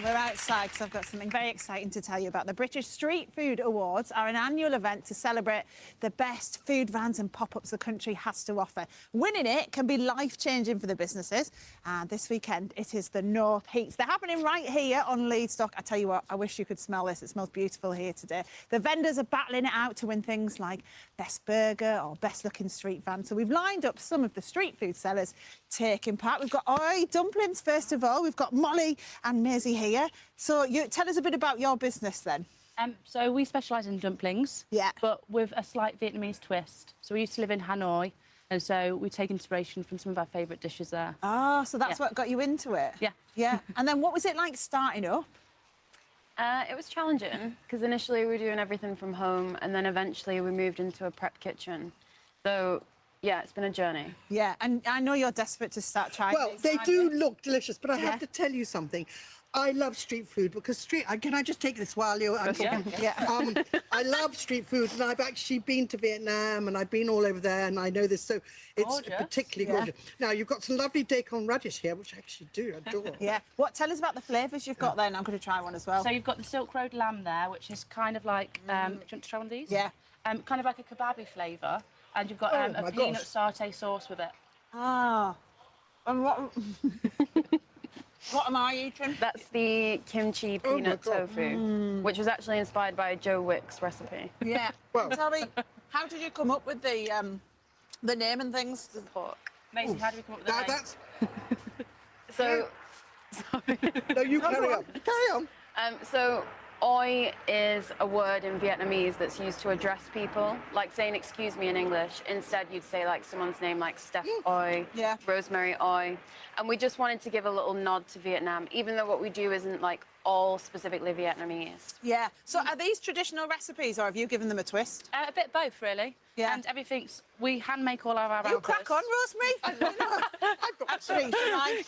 we're outside because I've got something very exciting to tell you about. The British Street Food Awards are an annual event to celebrate the best food vans and pop-ups the country has to offer. Winning it can be life-changing for the businesses. And this weekend, it is the North Heats. They're happening right here on Leadstock. I tell you what, I wish you could smell this. It smells beautiful here today. The vendors are battling it out to win things like best burger or best-looking street van. So we've lined up some of the street food sellers taking part. We've got Oi Dumplings, first of all. We've got Molly and Maisie here. So you tell us a bit about your business then. So we specialise in dumplings, but with a slight Vietnamese twist. So we used to live in Hanoi, and so we take inspiration from some of our favourite dishes there. Ah, so that's what got you into it? Yeah. Yeah. And then what was it like starting up? It was challenging, because initially we were doing everything from home, and then eventually we moved into a prep kitchen. So, yeah, it's been a journey. Yeah, and I know you're desperate to start trying Well, these, they aren't do you? look delicious, but I have to tell you something. I love street food because can I just take this while you're talking? Yeah. I love street food, and I've actually been to Vietnam, and I've been all over there, and I know this, so it's Gorgeous. particularly gorgeous. Now, you've got some lovely Daikon radish here, which I actually do adore. Yeah. Tell us about the flavours you've got then. I'm going to try one as well. So you've got the Silk Road lamb there, which is kind of like, do you want to try one of these? Yeah. Kind of like a kebabby flavour, and you've got a peanut satay sauce with it. Ah. And what... What am I eating? That's the kimchi peanut tofu, which was actually inspired by Joe Wick's recipe. Yeah. Well, tell me, how did you come up with the name and things? Maisie, how do we come up with the name? That's... So, sorry. No, you carry on. Carry on. So, oi is a word in Vietnamese that's used to address people, like saying excuse me in English. Instead, you'd say like someone's name, like Steph oi, Rosemary oi. And we just wanted to give a little nod to Vietnam, even though what we do isn't like all specifically Vietnamese. Yeah. So are these traditional recipes, or have you given them a twist? A bit both, really. Yeah. And everything's, we hand make all of our You crack on, Rosemary. I've got Actually,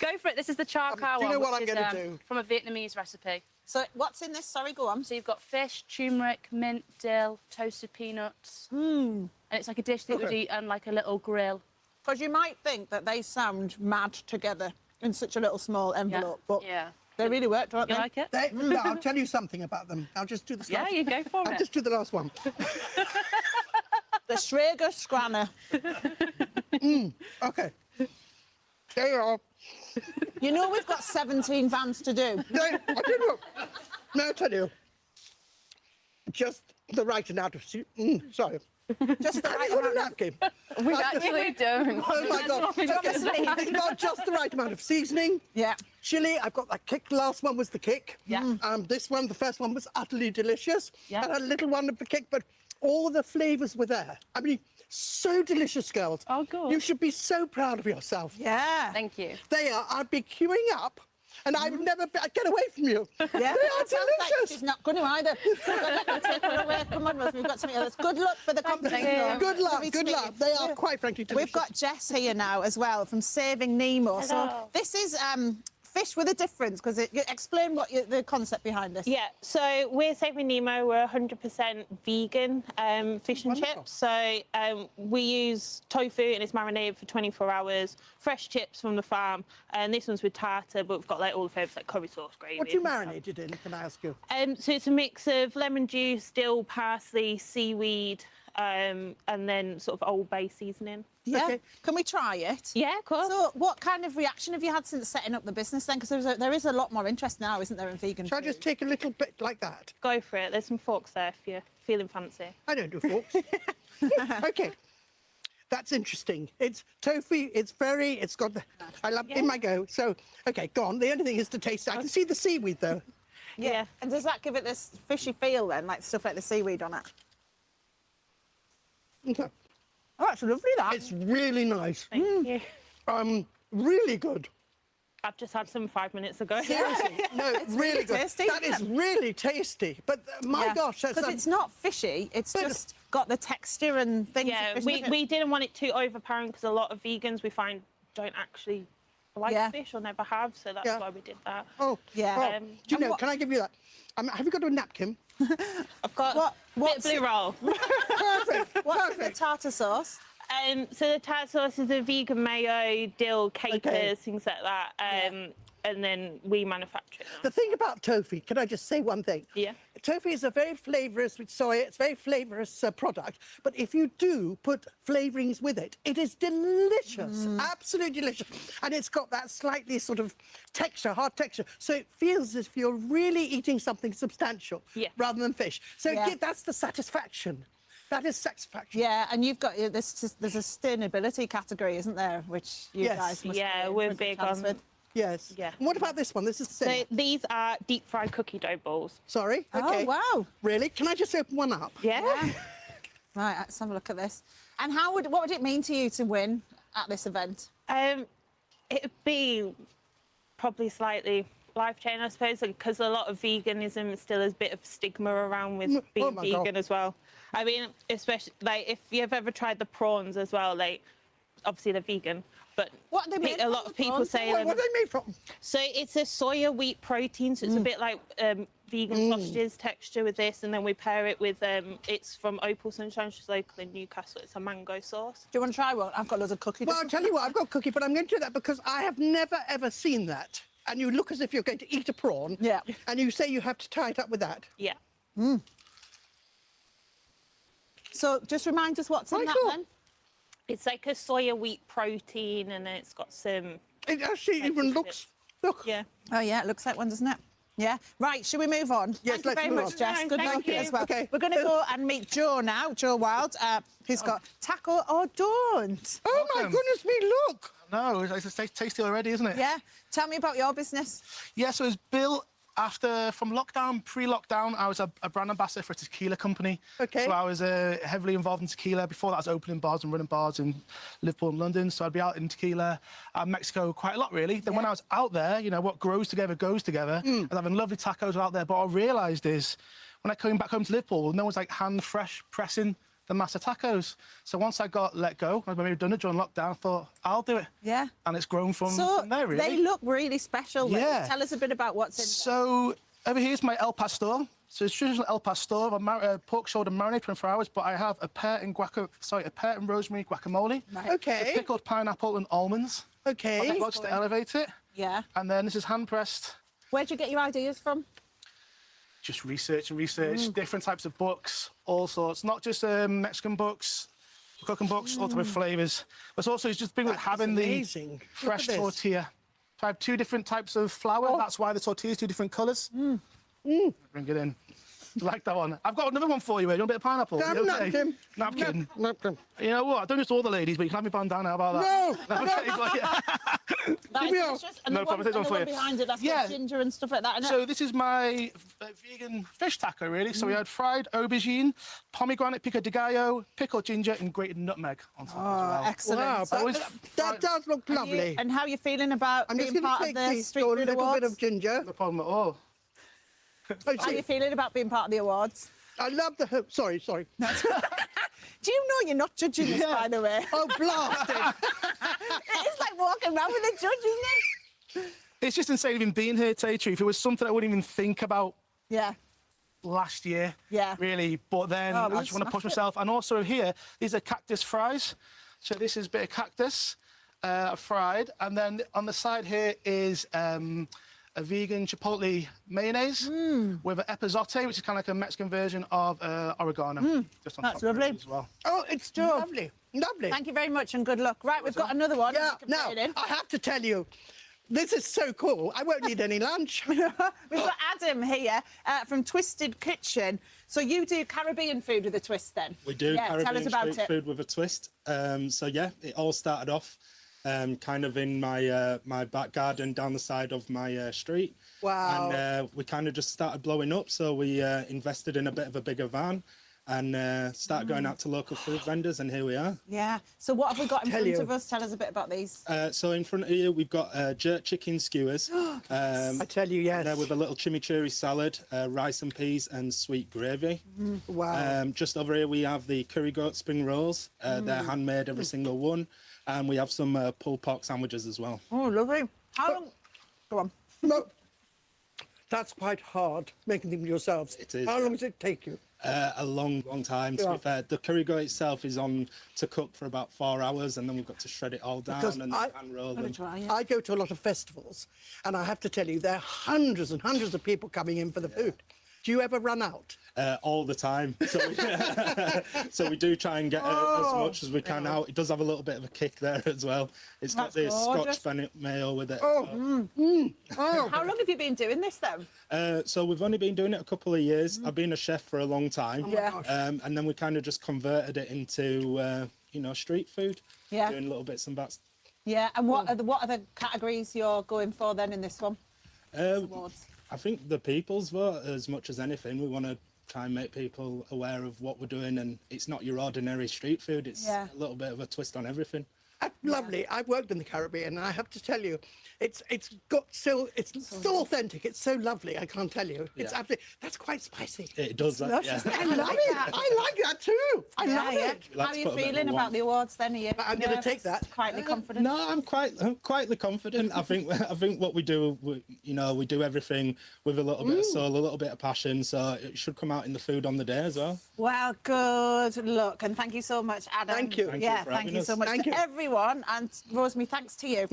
Go for it. This is the char cow do you know one, what which I'm is, gonna do? from a Vietnamese recipe. So what's in this? Sorry, go on. So you've got fish, turmeric, mint, dill, toasted peanuts. And it's like a dish that you would eat on like a little grill. Because you might think that they sound mad together in such a little small envelope, but they really work, don't You they? like it? No, I'll tell you something about them. I'll just do the Yeah, you go for I'll it. just do the last one. The Schrager Scranner. Okay. There you are. You know we've got 17 vans to do. No, I did look. No, I'll tell you. Just the right amount of... sorry. Just the Have right you got a amount. napkin? We actually don't. Oh, my God. It's got just the right amount of seasoning. Yeah. Chili, I've got that kick. The last one was the kick. Yeah. This one, the first one, was utterly delicious. Yeah. And a little one of the kick, but all the flavours were there. I mean, so delicious, girls. Oh, good. You should be so proud of yourself. Yeah. Thank you. They are. I'd be queuing up, and I would never I'd get away from you. Yeah. They are That sounds like delicious. she's not going to either. So let me take one away. Come on, Rosemary, we've got something else. Good luck for the competition. you. Good luck, Lovely to good meet luck. you. They are quite frankly delicious. We've got Jess here now as well from Saving Nemo. Hello. So this is fish with a difference, because explain what the concept behind this. Yeah, so we're Saving Nemo. We're 100% vegan fish and Wonderful. chips. So we use tofu and it's marinated for 24 hours. Fresh chips from the farm, and this one's with tartar, but we've got like all the flavours like curry sauce, gravy. What do you and stuff. marinate it in, can I ask you? So it's a mix of lemon juice, dill, parsley, seaweed, and then sort of Old Bay seasoning. Yeah. Okay. Can we try it? Yeah, of course. So what kind of reaction have you had since setting up the business then? Because there is a lot more interest now, isn't there, in vegan Shall I food? just take a little bit like that? Go for it. There's some forks there if you're feeling fancy. I don't do forks. Okay. That's interesting. It's tofu. It's got the... I love in my go. So, okay, go on. The only thing is to taste it. I can see the seaweed, though. Yeah. And does that give it this fishy feel then, like stuff like the seaweed on it? Okay. Oh, that's lovely, that. It's really nice. Thank you. Really good. I've just had some 5 minutes ago. Seriously, no, really good. tasty, That is isn't it? really tasty. But my gosh, that's because it's not fishy. It's just got the texture and things. Yeah, of fish, we didn't want it too overpowering because a lot of vegans we find don't actually like fish or never have, so that's why we did that. Oh, yeah. Oh, do you know? Can I give you that? Have you got a napkin? I've got what's blue roll. Perfect. What's in the tartar sauce? So the tartar sauce is a vegan mayo, dill, capers, things like that. and then we manufacture it. The thing about tofu, can I just say one thing? Yeah. Tofu is a very flavorous with soy. It's a very flavorous product. But if you do put flavorings with it, it is delicious, absolutely delicious. And it's got that slightly sort of texture, hard texture. So it feels as if you're really eating something substantial rather than fish. So that's the satisfaction. That is satisfaction. Yeah, and you've got there's a sustainability category, isn't there? Which you guys must yeah, we're big on. Yes. Yeah. And what about this one? This is the So same. these are deep fried cookie dough balls. Sorry. Okay. Oh, wow. Really? Can I just open one up? Yeah. Right, let's have a look at this. And what would it mean to you to win at this event? It'd be probably slightly life-changing, I suppose, because a lot of veganism still has a bit of stigma around with being vegan as well. I mean, especially like if you've ever tried the prawns as well, like obviously they're vegan, but What are they made a from, lot the of people prawns? say What are they made from? so it's a soya wheat protein, so it's a bit like vegan sausages texture with this, and then we pair it with it's from Opal Sunshine, which is local in Newcastle. It's a mango sauce. Do you want to try one? I've got loads of cookies. Well, I'll tell you what, I've got cookie, but I'm going to do that because I have never, ever seen that. And you look as if you're going to eat a prawn. Yeah. And you say you have to tie it up with that. Yeah. So just remind us what's in Very that cool. then. It's like a soya wheat protein, and then it's got some. It actually even looks... Look. Yeah. Oh, yeah, it looks like one, doesn't it? Yeah. Right, should we move on? Yes, Thank you let's very move much, on. Jess. Thank Good luck you. as well. Okay. We're going to go and meet Joe now, Joe Wild, who's got tackle or don't. Oh, my Welcome. goodness me, look. No, it's tasty already, isn't it? Yeah. Tell me about your business. Yeah, so it's built from lockdown, pre-lockdown. I was a brand ambassador for a tequila company. Okay. So I was heavily involved in tequila. Before that, I was opening bars and running bars in Liverpool and London. So I'd be out in tequila and Mexico quite a lot, really. Then when I was out there, you know, what grows together goes together. I was having lovely tacos out there. But what I realised is when I came back home to Liverpool, no one's like hand fresh pressing the master tacos. So once I got let go, I'd maybe done it during lockdown, I thought, I'll do it. Yeah. And it's grown from there, really. They look really special. Yeah. Tell us a bit about what's in So over here's my El Pastor. So it's traditional El Pastor. Pork shoulder marinated 24 hours, but I have a pear and rosemary guacamole. Right. Okay. The pickled pineapple and almonds. Okay. Just to elevate it. Yeah. And then this is hand pressed. Where'd you get your ideas from? Just research, different types of books, all sorts. Not just Mexican books, cooking books, all types of flavours. But it's just big with having the fresh tortilla. So I have two different types of flour. That's why the tortilla is two different colours. Bring it in. You like that one? I've got another one for you. You want a bit of pineapple? Napkin. Napkin. Napkin. You know what? I don't just all the ladies, but you can have me bandana. How about that? No. Okay, but yeah. That is me on. delicious. And No the problem, take one one for you. behind it, that's Yeah. got ginger and stuff like that. isn't it? So this is my vegan fish taco, really. So we had fried aubergine, pomegranate pico de gallo, pickled ginger, and grated nutmeg on top as well. Excellent. Wow, So- that does look lovely. And how are you feeling about I'm just being going part to of take the these, Street a Food little Awards? bit of ginger. No problem at all. Oh, How are see, you feeling about being part of the awards? I love the... Sorry. Do you know you're not judging this, by the way? Oh, blast it. It's like walking around with a judge, isn't it? It's just insane even being here, to tell you the truth. It was something I wouldn't even think about Yeah. last year, Yeah. really. But then Oh, I just want to push smashed it. myself. And also here, these are cactus fries. So this is a bit of cactus fried. And then on the side here is a vegan chipotle mayonnaise with an epazote, which is kind of like a Mexican version of oregano. Just on That's top of it lovely. as well. Oh, it's lovely. Lovely. Thank you very much and good luck. Right, we've got another one. Yeah, You can now, put it in. I have to tell you, this is so cool. I won't need any lunch. We've got Adam here from Twisted Kitchen. So you do Caribbean food with a twist then? We do Yeah, Caribbean tell us about street it. food with a twist. So yeah, it all started off kind of in my my back garden down the side of my street. Wow. And we kind of just started blowing up. So we invested in a bit of a bigger van and started going out to local food vendors, and here we are. Yeah. So what have we got in Tell front you. of us? Tell us a bit about these. So in front of you, we've got jerk chicken skewers. I tell you, yes. There with a little chimichurri salad, rice and peas, and sweet gravy. Wow. Just over here, we have the curry goat spring rolls. They're handmade, every single one. And we have some pulled pork sandwiches as well. Oh, lovely. How long? Go on. No, that's quite hard, making them yourselves. It is. How long does it take you? A long time, to be fair. The curry goat itself is on to cook for about 4 hours, and then we've got to shred it all down Because and I- pan roll them. I go to a lot of festivals, and I have to tell you, there are hundreds and hundreds of people coming in for the food. Do you ever run out? All the time. So we do try and get as much as we can out. It does have a little bit of a kick there as well. It's got this Scotch bonnet mayo with it. Oh, How long have you been doing this then? So we've only been doing it a couple of years. I've been a chef for a long time. Yeah. And then we kind of just converted it into, you know, street food. Yeah. Doing little bits and bats. Yeah, and what are the categories you're going for then in this one? Awards. I think the people's vote as much as anything. We want to try and make people aware of what we're doing, and it's not your ordinary street food. It's a little bit of a twist on everything. Lovely. I've worked in the Caribbean, and I have to tell you, it's so authentic. It's so lovely. I can't tell you. It's absolutely. That's quite spicy. It does that. Yeah. I love it. I like that too. I love it. How are you feeling about the awards then? Are you I'm going to take that. quietly confident? No, I'm quietly confident. I think what we do, we do everything with a little bit of soul, a little bit of passion. So it should come out in the food on the day as well. Well, good luck, and thank you so much, Adam. Thank you. Thank you for Thank having you us. so much Thank to you. everyone, and Rosemary, thanks to you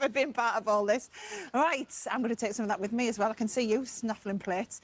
for being part of all this. Right, I'm going to take some of that with me as well. I can see you snuffling plates.